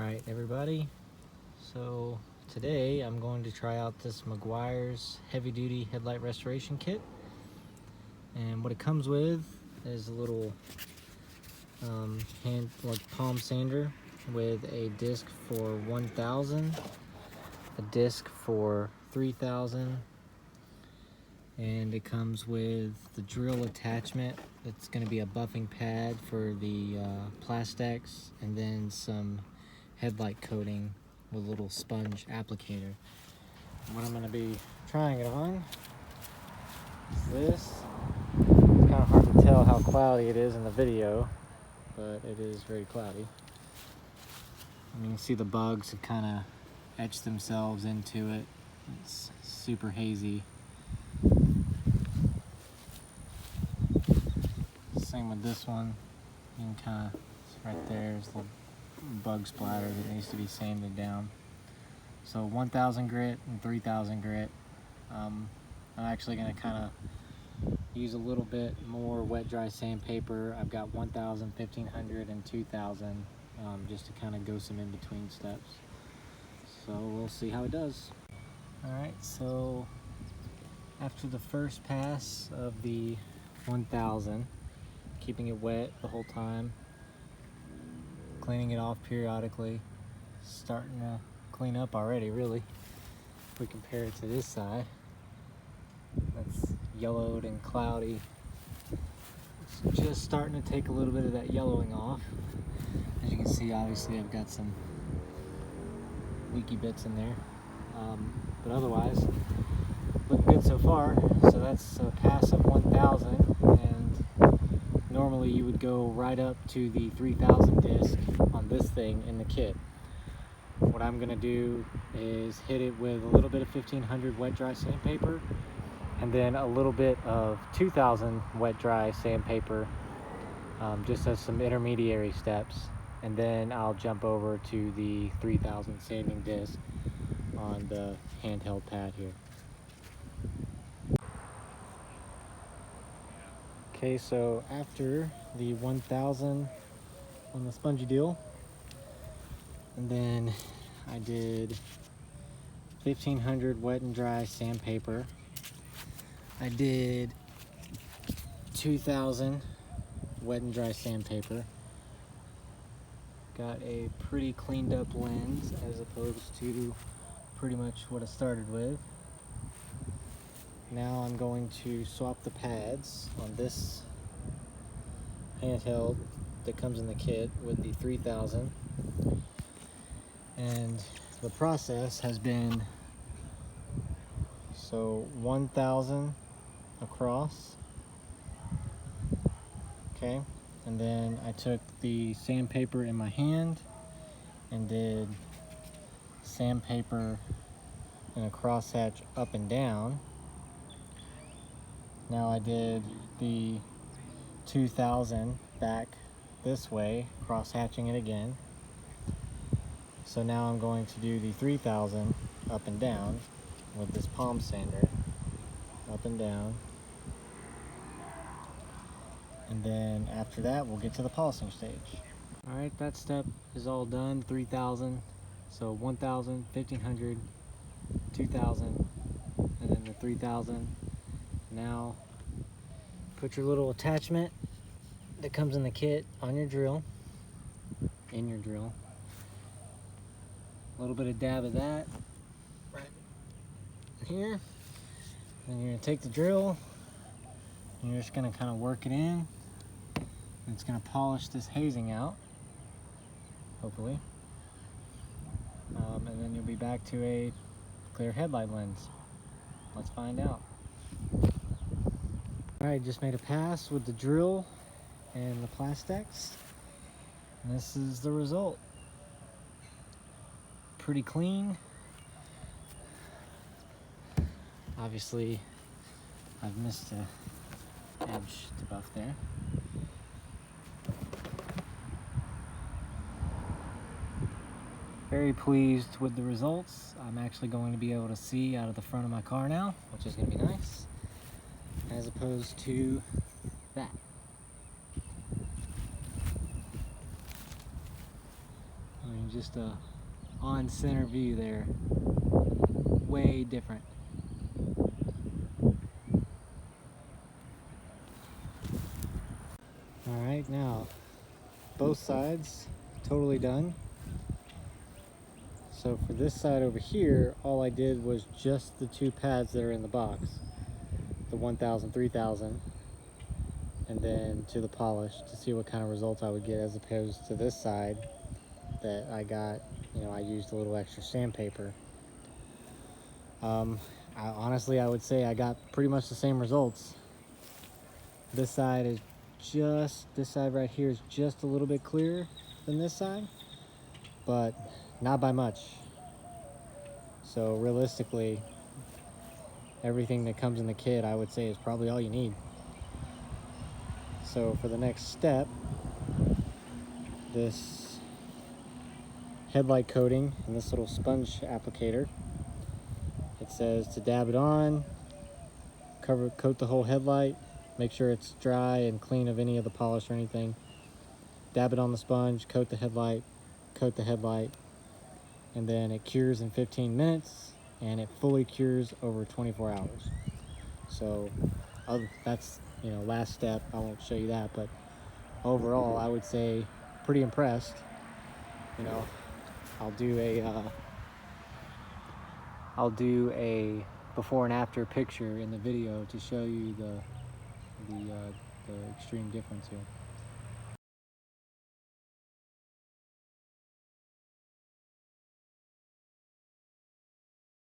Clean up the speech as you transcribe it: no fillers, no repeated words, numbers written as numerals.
Alright everybody, so today I'm going to try out this Meguiars heavy duty headlight restoration kit, and what it comes with is a little palm sander with a disc for 1000, a disc for 3000, and it comes with the drill attachment. It's going to be a buffing pad for the plastics, and then some headlight coating with a little sponge applicator. What I'm going to be trying it on is this. It's kind of hard to tell how cloudy it is in the video, but it is very cloudy. And you can see the bugs have kind of etched themselves into it. It's super hazy. Same with this one. You can kind of, right there, there's a little bug splatter that needs to be sanded down. So 1000 grit and 3000 grit. I'm actually going to kind of use a little bit more wet dry sandpaper. I've got 1000, 1500, and 2000 just to kind of go some in between steps. So we'll see how it does. Alright, so after the first pass of the 1000, keeping it wet the whole time, cleaning it off periodically, starting to clean up already, really. If we compare it to this side, that's yellowed and cloudy. It's just starting to take a little bit of that yellowing off. As you can see, obviously I've got some leaky bits in there, but otherwise looking good so far. So that's a pass of 1000, and normally you would go right up to the 3000 disc on this thing in the kit. What I'm going to do is hit it with a little bit of 1500 wet dry sandpaper, and then a little bit of 2000 wet dry sandpaper, just as some intermediary steps, and then I'll jump over to the 3000 sanding disc on the handheld pad here. Okay, so after the 1000 on the spongy deal, and then I did 1500 wet and dry sandpaper. I did 2000 wet and dry sandpaper. Got a pretty cleaned up lens as opposed to pretty much what I started with. Now I'm going to swap the pads on this handheld that comes in the kit with the 3000. And the process has been, so 1000 across, okay, and then I took the sandpaper in my hand and did sandpaper in a crosshatch up and down. Now I did the 2000 back this way, cross-hatching it again. So now I'm going to do the 3000 up and down with this palm sander, up and down. And then after that, we'll get to the polishing stage. All right, that step is all done, 3000. So 1000, 1500, 2000, and then the 3000. Now, put your little attachment that comes in the kit on your drill, in your drill. A little bit of dab of that right here. Then you're gonna take the drill and you're just gonna kind of work it in. And it's gonna polish this hazing out, hopefully. And then you'll be back to a clear headlight lens. Let's find out. Alright, just made a pass with the drill and the plastics. And this is the result. Pretty clean. Obviously, I've missed an edge to buff there. Very pleased with the results. I'm actually going to be able to see out of the front of my car now, which is going to be nice, as opposed to that. You and just a on center view there. Way different. Alright, now both sides totally done. So for this side over here, all I did was just the 2 pads that are in the box, the 1000, 3000, and then to the polish to see what kind of results I would get, as opposed to this side that I got, you know, I used a little extra sandpaper. Honestly, I would say I got pretty much the same results. This side right here is just a little bit clearer than this side, but not by much. So realistically, everything that comes in the kit, I would say, is probably all you need. So for the next step, this headlight coating and this little sponge applicator, it says to dab it on, coat the whole headlight, make sure it's dry and clean of any of the polish or anything. Dab it on the sponge, coat the headlight, and then it cures in 15 minutes, and it fully cures over 24 hours. So that's, you know, last step. I won't show you that, but overall, I would say pretty impressed. You know, I'll do a before and after picture in the video to show you the extreme difference here.